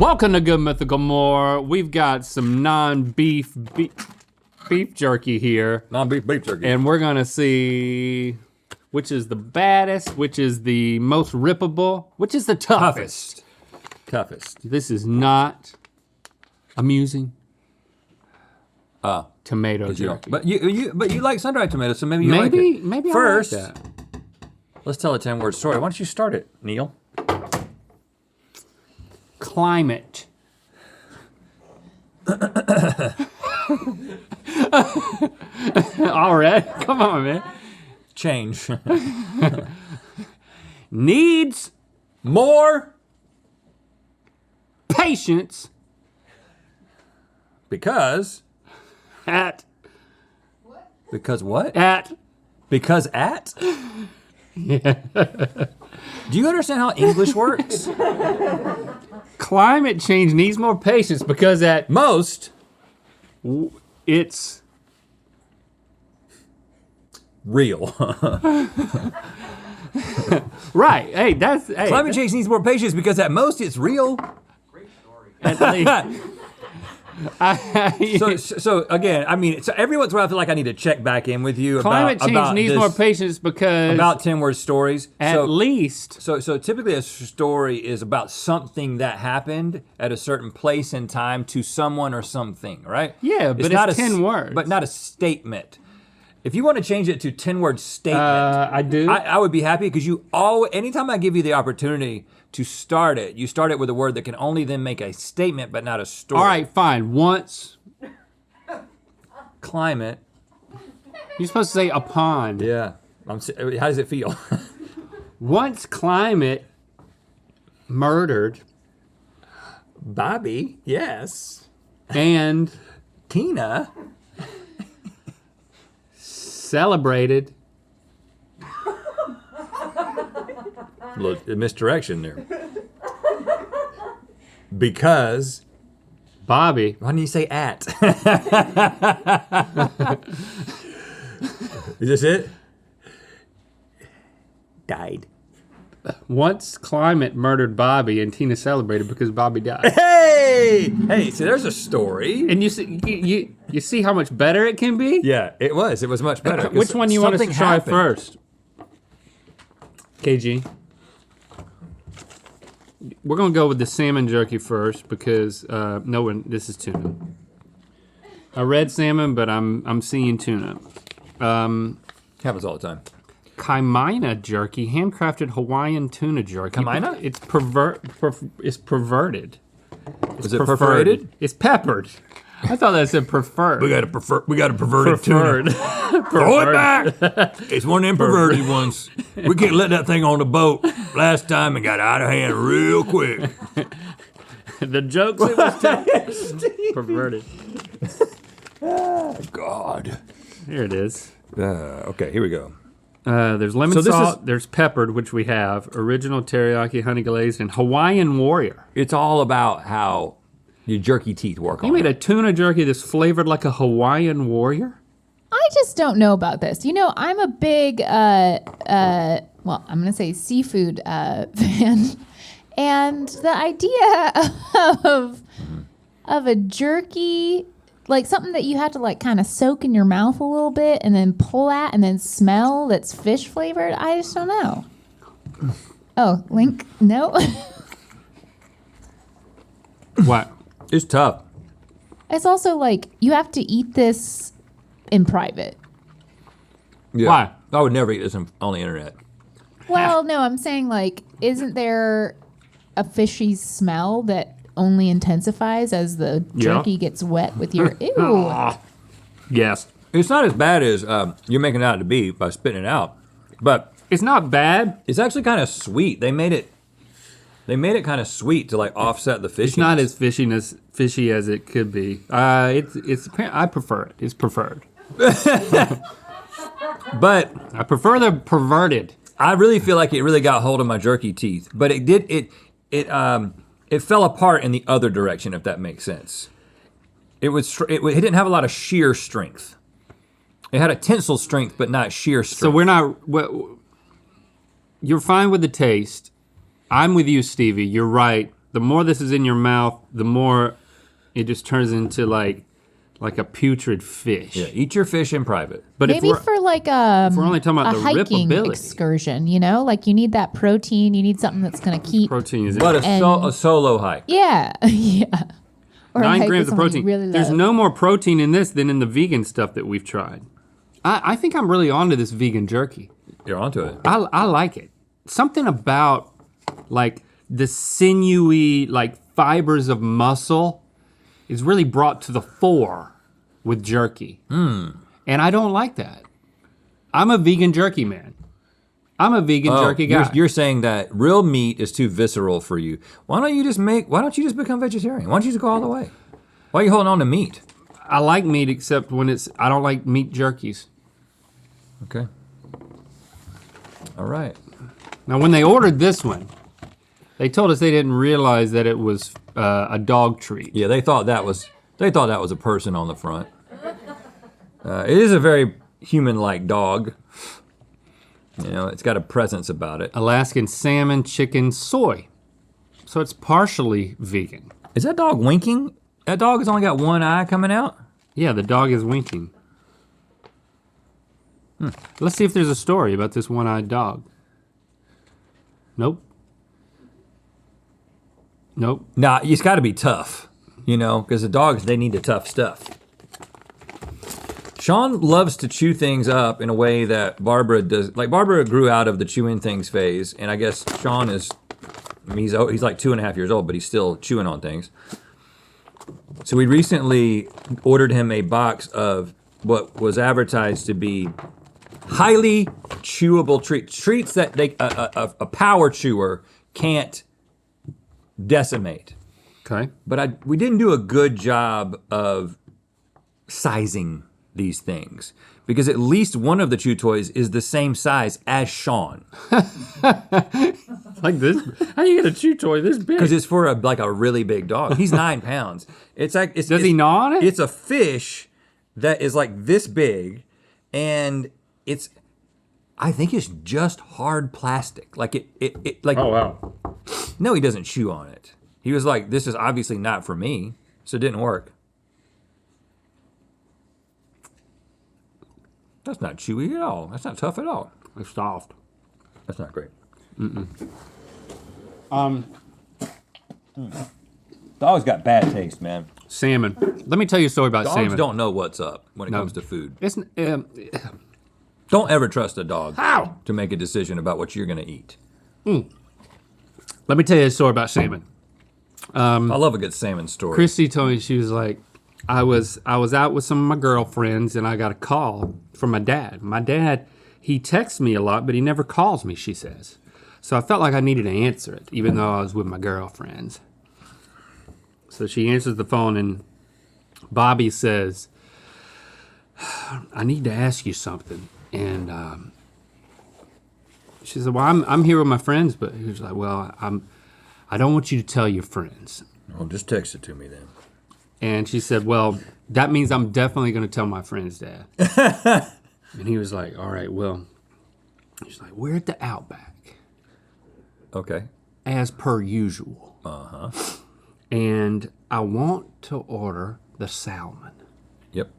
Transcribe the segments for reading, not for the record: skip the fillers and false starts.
Welcome to Good Mythical More. We've got some non-beef beef jerky here. Non-beef beef jerky. And we're gonna see which is the baddest, which is the most rippable, which is the toughest. Toughest. This is not amusing. Tomato jerky. But you like sun-dried tomatoes, so maybe you like it. Maybe First, I like that. Let's tell a 10-word story. Why don't you start it, Neil? Climate. All right, come on, man. Change. Needs More patience because at because what? at Because at? Yeah. Do you understand how English works? climate change needs more patience because at Most it's real. right. Hey, Climate change needs more patience because at most it's real. At least. So again, I mean, so every once in a while I feel like I need to check back in with you Climate change needs more patience because about 10-word stories. At least. So typically a story is about something that happened at a certain place and time to someone or something, right? Yeah, but it's 10 words. But not a statement. If you want to change it to 10-word statement, I do. I would be happy because anytime I give you the opportunity to start it, you start it with a word that can only then make a statement but not a story. All right, fine. Once. Climate. You're supposed to say upon. Yeah. How does it feel? Once climate murdered Bobby, yes. and Tina. Celebrated. Look, misdirection there. Because Bobby. why didn't you say at? Is this it? Died. Once climate murdered Bobby and Tina celebrated because Bobby died. Hey, so there's a story. And you see how much better it can be? Yeah, it was much better. Which one do you want us to try first? KG. We're gonna go with the salmon jerky first because this is tuna. I read salmon, but I'm seeing tuna. Happens all the time. Kaimina jerky, handcrafted Hawaiian tuna jerky. Kaimina? It's perverted. Is it perforated? It's peppered. I thought that said preferred. We got a perverted Preferred. tuna. Throw it back. It's one of them perverted ones. We can't let that thing on the boat. Last time it got out of hand real quick. The jokes it was telling. Perverted. Oh, God. Here it is. Okay, here we go. There's lemon salt, there's peppered, which we have, original teriyaki, honey glazed, and Hawaiian Warrior. It's all about how your jerky teeth work on You made a tuna jerky that's flavored like a Hawaiian Warrior? I just don't know about this. You know, I'm a big, I'm gonna say seafood fan. And the idea of a jerky, like something that you have to like kind of soak in your mouth a little bit and then pull at and then smell that's fish flavored, I just don't know. Oh, Link, no? What? It's tough. It's also like, you have to eat this in private. Yeah. Why? I would never eat this on the internet. Well, no, I'm saying like, isn't there a fishy smell that only intensifies as the jerky gets wet with your, ew. Yes. It's not as bad as you're making it out to be by spitting it out, but It's not bad. it's actually kind of sweet. They made it kind of sweet to like offset the fishiness. It's not as fishy as it could be. I prefer it. It's preferred. But I prefer the perverted. I really feel like it really got hold of my jerky teeth. But it fell apart in the other direction, if that makes sense. It didn't have a lot of shear strength. It had a tensile strength, but not shear strength. So we're not. You're fine with the taste. I'm with you, Stevie. You're right. the more this is in your mouth, the more it just turns into like a putrid fish. Yeah, eat your fish in private. But Maybe for like a we're only talking about a the hiking rippability. excursion, you know, like you need that protein. You need something that's going to keep. Protein is But in. a solo hike. Yeah, yeah. Or a 9 hike grams with of someone you protein. Really There's love. no more protein in this than in the vegan stuff that we've tried. I think I'm really onto this vegan jerky. You're onto it. I like it. Something about like the sinewy like fibers of muscle is really brought to the fore with jerky. And I don't like that. I'm a vegan jerky man. I'm a vegan jerky guy. You're saying that real meat is too visceral for you. Why don't you just become vegetarian? Why don't you just go all the way? Why are you holding on to meat? I like meat except when I don't like meat jerkies. Okay. All right. Now when they ordered this one, they told us they didn't realize that it was a dog treat. Yeah, they thought that was a person on the front. It is a very human-like dog. You know, it's got a presence about it. Alaskan salmon, chicken, soy. So it's partially vegan. Is that dog winking? That dog has only got one eye coming out? Yeah, the dog is winking. Let's see if there's a story about this one-eyed dog. Nope. Nope. Nah, it's gotta be tough, you know, because the dogs, they need the tough stuff. Sean loves to chew things up in a way that Barbara does. Like Barbara grew out of the chewing things phase, and I guess Sean is, I mean, he's like 2.5 years old, but he's still chewing on things. So we recently ordered him a box of what was advertised to be highly chewable treats that a power chewer can't decimate. Okay. But we didn't do a good job of sizing these things because at least one of the chew toys is the same size as Sean. Like this? How you get a chew toy this big? Because it's for a really big dog. He's 9 pounds. Does he gnaw on it? It's a fish that is like this big, and I think it's just hard plastic. Like it like. Oh wow. No, he doesn't chew on it. He was like, this is obviously not for me, so it didn't work. That's not chewy at all. That's not tough at all. It's soft. That's not great. Dog's got bad taste, man. Salmon. Let me tell you a story about Dogs salmon. don't know what's up when it comes to food. It's, Don't ever trust a dog How? to make a decision about what you're gonna eat. let me tell you a story about salmon. I love a good salmon story. Christy told me, she was like, I was out with some of my girlfriends and I got a call from my dad. My dad, he texts me a lot, but he never calls me, she says. So I felt like I needed to answer it, even though I was with my girlfriends. So she answers the phone and Bobby says, I need to ask you something. And she said, well, I'm here with my friends, but he was like, well, I don't want you to tell your friends. Well, just text it to me then. And she said, well, that means I'm definitely going to tell my friend's dad. And he was like, all right, well, he's like, we're at the Outback, Okay. as per usual. And I want to order the salmon. Yep.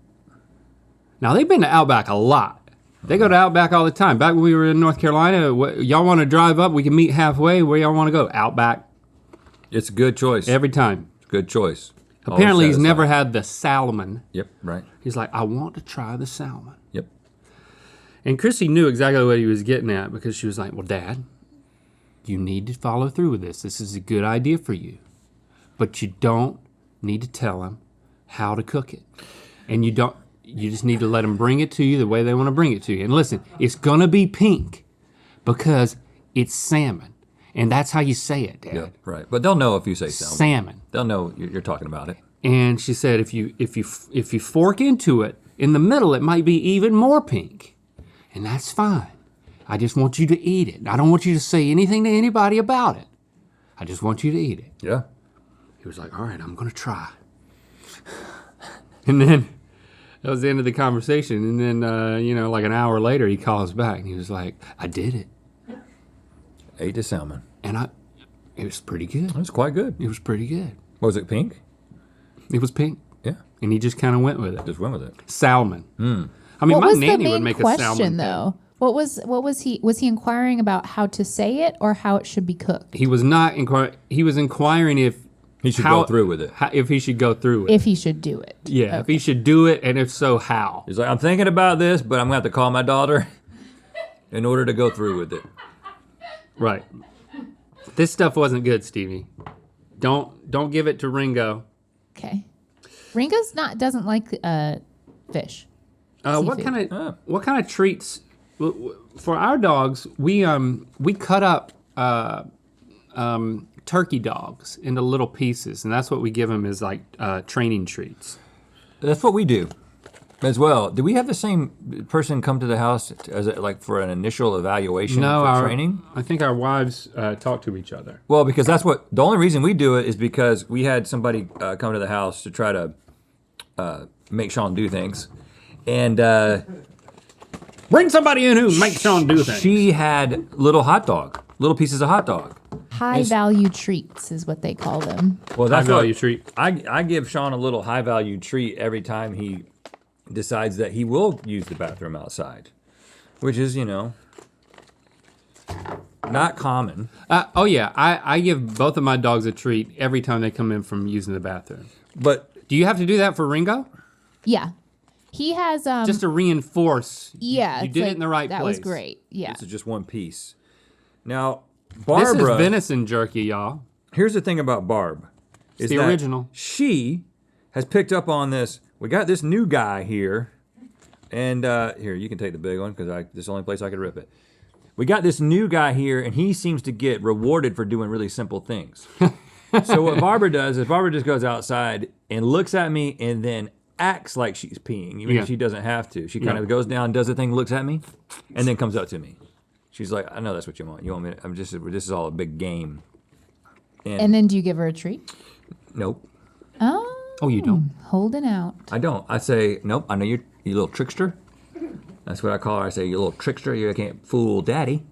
Now, they've been to Outback a lot. They go to Outback all the time. Back when we were in North Carolina, y'all want to drive up? We can meet halfway. Where y'all want to go? Outback. It's a good choice. Every time. Good choice. Always Apparently, he's satisfying. never had the salmon. Yep, right. He's like, I want to try the salmon. Yep. And Chrissy knew exactly what he was getting at because she was like, well, Dad, you need to follow through with this. This is a good idea for you. But you don't need to tell him how to cook it. And you just need to let them bring it to you the way they want to bring it to you. And listen, it's going to be pink because it's salmon. And that's how you say it, Dad. Yeah, right. But they'll know if you say salmon. Salmon. They'll know you're talking about it. And she said, if you fork into it, in the middle, it might be even more pink. And that's fine. I just want you to eat it. I don't want you to say anything to anybody about it. I just want you to eat it. Yeah. He was like, all right, I'm going to try. And then that was the end of the conversation. And then, like an hour later, he calls back and he was like, I did it. Ate the salmon. And It was pretty good. It was quite good. It was pretty good. Was it pink? It was pink. Yeah. And he just kind of went with it. Just went with it. Salmon. I mean, What my was the nanny would main make a question, salmon though? What was he inquiring about how to say it or how it should be cooked? He was not inquiring. He was inquiring if He should go through with it. if he should go through with it. If he should do it. Yeah, if he should do it, and if so, how? He's like, I'm thinking about this, but I'm gonna have to call my daughter in order to go through with it. Right. This stuff wasn't good, Stevie. Don't give it to Ringo. Okay. Ringo's doesn't like fish. What Seafood. kind of treats for our dogs? We cut up turkey dogs into little pieces, and that's what we give them as like training treats. That's what we do as well. Do we have the same person come to the house as for an initial evaluation for training? I think our wives talk to each other. Well, because that's the only reason we do it is because we had somebody come to the house to try to make Sean do things. And Bring somebody in who makes Sean do things. she had little pieces of hot dog. High value treats is what they call them. Well, that's High value treat. I give Sean a little high value treat every time he decides that he will use the bathroom outside, which is, not common. Oh yeah, I give both of my dogs a treat every time they come in from using the bathroom. But Do you have to do that for Ringo? Yeah. He has Just to reinforce. yeah, you it's did like, it in the right that place. was great. Yeah. this is just one piece. Now, This Barbara. is venison jerky, y'all. Here's the thing about Barb. It's the original. She has picked up on this. We got this new guy here. And here, you can take the big one because this is the only place I could rip it. We got this new guy here, and he seems to get rewarded for doing really simple things. So what Barbara does is Barbara just goes outside and looks at me and then acts like she's peeing, even if she doesn't have to. She kind of goes down, does the thing, looks at me, and then comes up to me. She's like, I know that's what you want. You want me to, this is all a big game. And then do you give her a treat? Nope. Oh, you don't? Holding out. I don't. I say, nope, I know you little trickster. That's what I call her. I say, you little trickster, you can't fool daddy.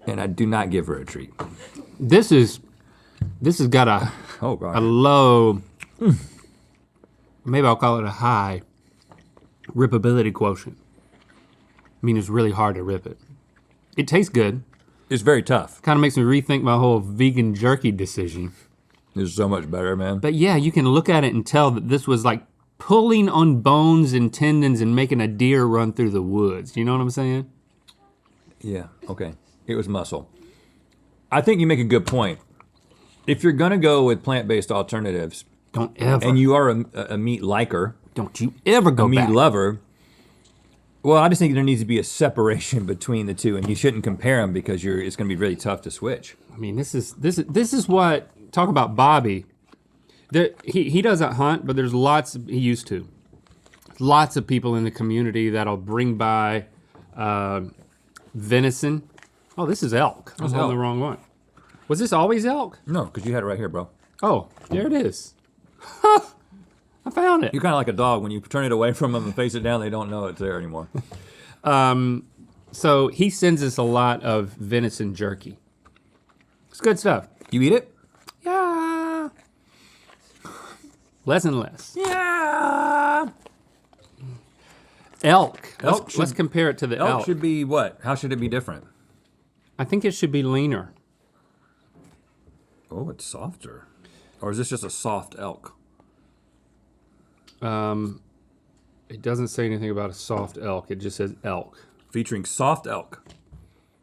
And I do not give her a treat. This has got a Oh, God. a low, maybe I'll call it a high rippability quotient. I mean, it's really hard to rip it. It tastes good. It's very tough. Kind of makes me rethink my whole vegan jerky decision. It's so much better, man. But yeah, you can look at it and tell that this was like pulling on bones and tendons and making a deer run through the woods. You know what I'm saying? Yeah, okay. It was muscle. I think you make a good point. If you're going to go with plant-based alternatives, Don't ever. and you are a meat liker, don't you ever go a meat back. lover, well, I just think there needs to be a separation between the two, and you shouldn't compare them because it's going to be really tough to switch. I mean, this is what, talk about Bobby. He doesn't hunt, but there's he used to. Lots of people in the community that'll bring by venison. Oh, this is elk. I was on elk. the wrong one. Was this always elk? No, because you had it right here, bro. Oh, there it is. I found it. You're kind of like a dog. When you turn it away from them and face it down, they don't know it's there anymore. So he sends us a lot of venison jerky. It's good stuff. You eat it? Yeah. Less and less. Yeah. Elk. Elk Let's compare it to the elk. Elk should be what? How should it be different? I think it should be leaner. Oh, it's softer. Or is this just a soft elk? It doesn't say anything about a soft elk. It just says elk. Featuring soft elk.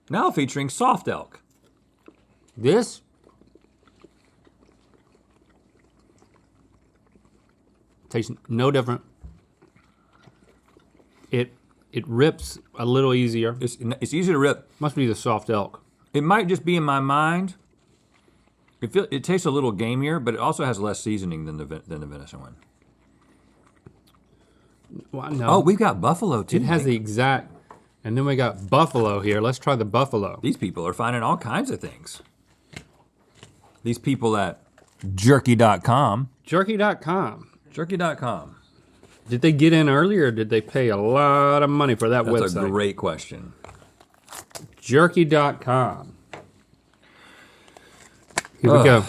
Now featuring soft elk. This tastes no different. It rips a little easier. It's easy to rip. Must be the soft elk. It might just be in my mind. It tastes a little gamier, but it also has less seasoning than the venison one. Well, no. Oh, we've got buffalo too. It has the exact, and then we got buffalo here. Let's try the buffalo. These people are finding all kinds of things. These people at Jerky.com. Jerky.com. Jerky.com. Did they get in early or did they pay a lot of money for that That's website? a great question. Jerky.com. Here we go.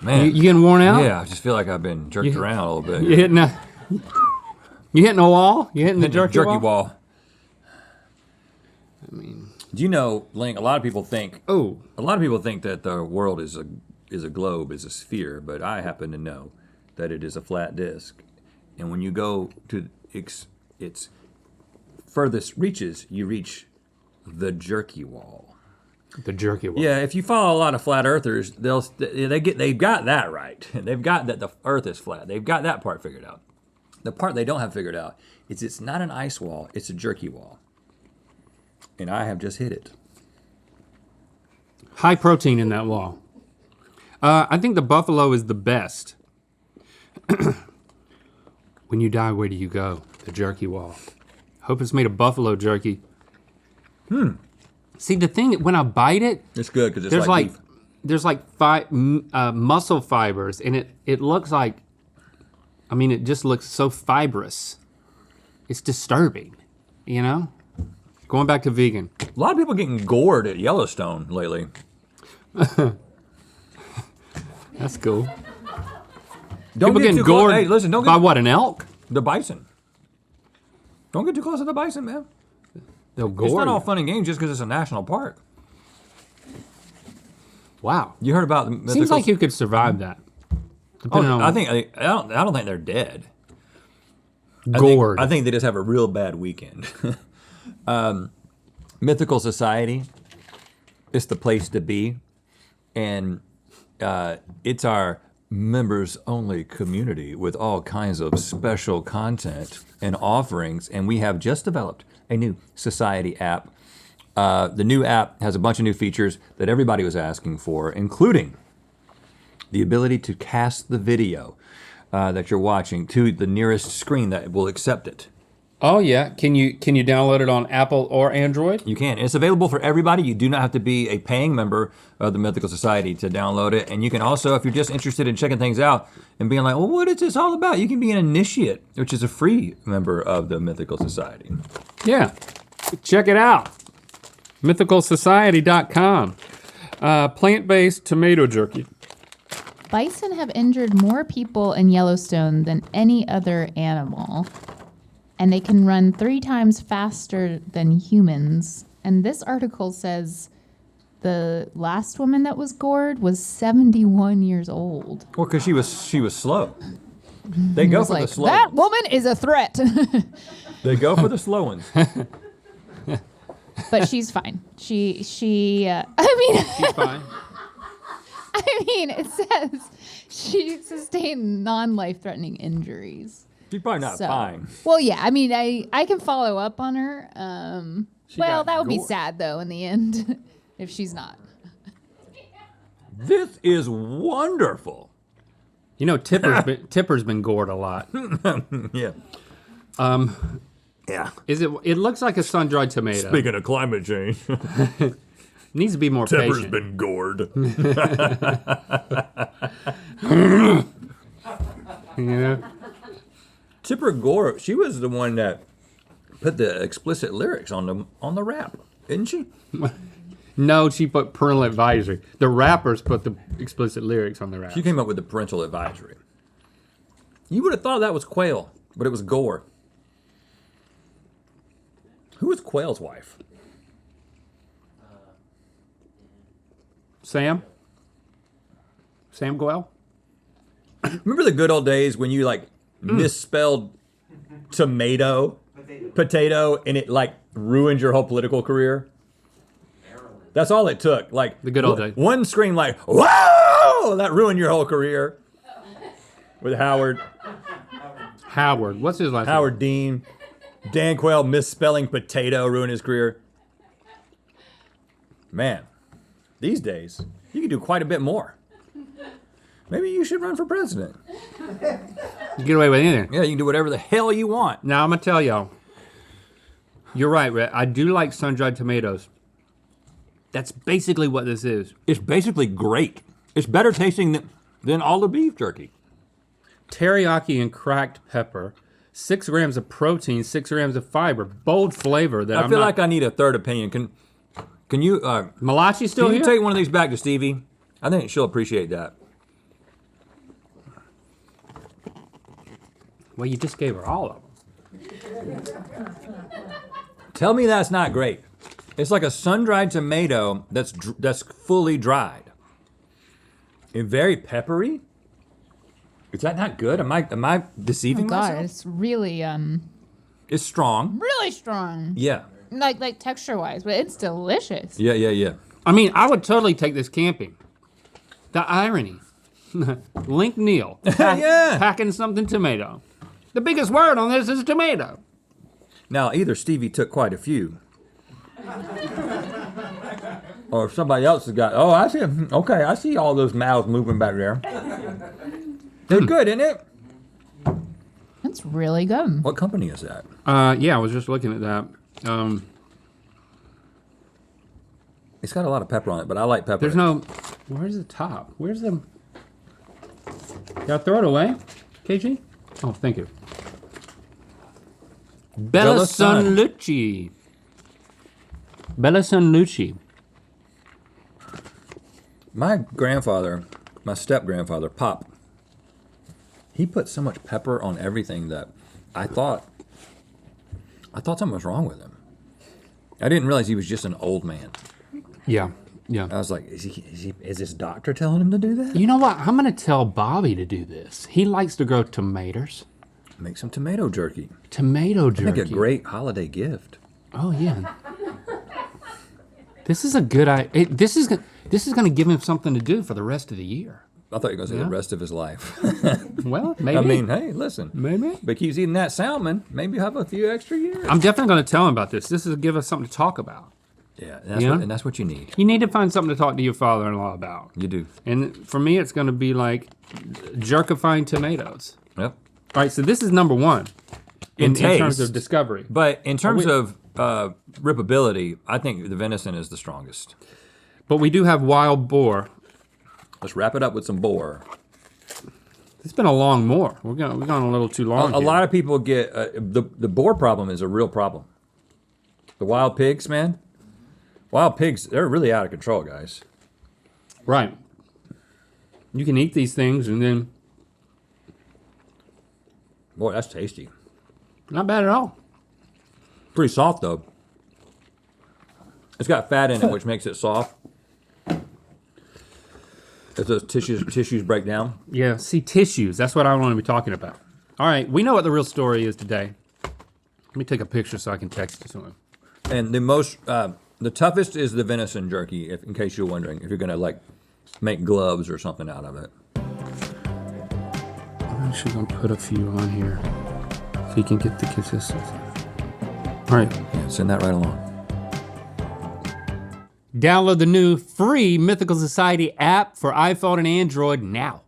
Man, You getting worn out? yeah, I just feel like I've been jerked around a little bit. You hitting a wall? You hitting the jerky wall? I mean, Do you know, Link? A lot of people think that the world is a globe, is a sphere, but I happen to know that it is a flat disc. And when you go to its furthest reaches, you reach the jerky wall. the jerky wall. Yeah, if you follow a lot of flat earthers, they've got that right. They've got that the Earth is flat. They've got that part figured out. The part they don't have figured out is it's not an ice wall, it's a jerky wall. And I have just hit it. High protein in that wall. I think the buffalo is the best. When you die, where do you go? The jerky wall. Hope it's made of buffalo jerky. See, the thing, when I bite it, It's good because it's there's like beef. there's like muscle fibers, and it looks like, I mean, it just looks so fibrous. It's disturbing, you know? Going back to vegan. A lot of people getting gored at Yellowstone lately. That's cool. Don't People get getting too close. gored Hey, listen, don't by get what, an elk? the bison. Don't get too close to the bison, man. They'll It's gore not all you. fun and games just because it's a national park. Wow. You heard about the mythical? Seems like you could survive that. Depending on I don't think they're dead. gored. I think they just have a real bad weekend. Mythical Society, it's the place to be, and it's our members-only community with all kinds of special content and offerings, and we have just developed a new society app. The new app has a bunch of new features that everybody was asking for, including the ability to cast the video that you're watching to the nearest screen that will accept it. Oh yeah, can you download it on Apple or Android? You can. It's available for everybody. You do not have to be a paying member of the Mythical Society to download it. And you can also, if you're just interested in checking things out and being like, well, what is this all about? You can be an initiate, which is a free member of the Mythical Society. Yeah, check it out. MythicalSociety.com. Plant-based tomato jerky. Bison have injured more people in Yellowstone than any other animal. And they can run 3 times faster than humans. And this article says the last woman that was gored was 71 years old. Well, because she was slow. They go for the slow that ones. woman is a threat. They go for the slow ones. But she's fine. She's Fine. I mean, it says she sustained non-life-threatening injuries. She's probably not So- fine. Well, yeah. I mean, I can follow up on her. Well, got that would be gore. sad though in the end if she's not. This is wonderful. You know, Tipper's been gored a lot. Yeah. Yeah. It looks like a sun-dried tomato. Speaking of climate change, Needs to be more patient. been gored. You know? Tipper Gore, she was the one that put the explicit lyrics on the rap, didn't she? No, she put parental advisory. The rappers put the explicit lyrics on the rap. She came up with the parental advisory. You would have thought that was Quail, but it was Gore. Who was Quail's wife? Sam Goel? Remember the good old days when you misspelled potato, and it ruined your whole political career? That's all it took. The good old days. One scream whoa! That ruined your whole career. With Howard What's his last name? Howard Dean. Dan Quayle misspelling potato ruined his career. Man, these days, you can do quite a bit more. Maybe you should run for president. You get away with anything. Yeah, you can do whatever the hell you want. Now, I'm going to tell y'all. You're right, Rhett. I do like sun-dried tomatoes. That's basically what this is. It's basically great. It's better tasting than all the beef jerky. Teriyaki and cracked pepper. 6 grams of protein, 6 grams of fiber. Bold flavor that I feel like I need a third opinion. Can you Malachi still can here? you take one of these back to Stevie I think she'll appreciate that. Well, you just gave her all of them. Tell me that's not great. It's like a sun-dried tomato that's fully dried. And very peppery. Is that not good? Am I deceiving Oh God, myself? it's really It's strong. really strong. Yeah. Like texture wise, but it's delicious. Yeah. I mean, I would totally take this camping. The irony. Link Neal. Yeah. Packing something tomato. The biggest word on this is tomato. Now, either Stevie took quite a few, or if somebody else has got, oh, I see, okay, I see all those mouths moving back there. They're good, isn't it? It's really good. What company is that? Yeah, I was just looking at that. It's got a lot of pepper on it, but I like pepper. There's no, where's the top? Where's the, gotta throw it away, KG? Oh, thank you. Bella San Lucci. Bella San Lucci. My grandfather, my step-grandfather, Pop, he put so much pepper on everything that I thought something was wrong with him. I didn't realize he was just an old man. Yeah. I was like, is this doctor telling him to do that? You know what? I'm gonna tell Bobby to do this. He likes to grow tomatoes. Make some tomato jerky. Tomato jerky. Make a great holiday gift. Oh yeah. This is a good idea. This is gonna give him something to do for the rest of the year. I thought you were going to say Yeah. the rest of his life. Well, maybe. I mean, hey, listen. Maybe. But keeps eating that salmon, maybe have a few extra years. I'm definitely gonna tell him about this. This is to give us something to talk about. Yeah, and that's, Yeah? and that's what you need. You need to find something to talk to your father-in-law about. You do. And for me, it's gonna be like jerkifying tomatoes. Yep. All right, so this is number one In terms taste. of discovery. But in terms we- of rippability, I think the venison is the strongest. But we do have wild boar. Let's wrap it up with some boar. It's been a long more. We're going a little too long. A lot of people get the boar problem is a real problem. The wild pigs, man. Wild pigs, they're really out of control, guys. Right. You can eat these things and then Boy, that's tasty. not bad at all. Pretty soft though. It's got fat in it, which makes it soft. As those tissues break down. Yeah, see, tissues. That's what I want to be talking about. All right, we know what the real story is today. Let me take a picture so I can text it to him. And the toughest is the venison jerky, in case you're wondering, if you're gonna like make gloves or something out of it. I'm actually going to put a few on here so you can get the consistency. All right. Yeah, send that right along. Download the new free Mythical Society app for iPhone and Android now.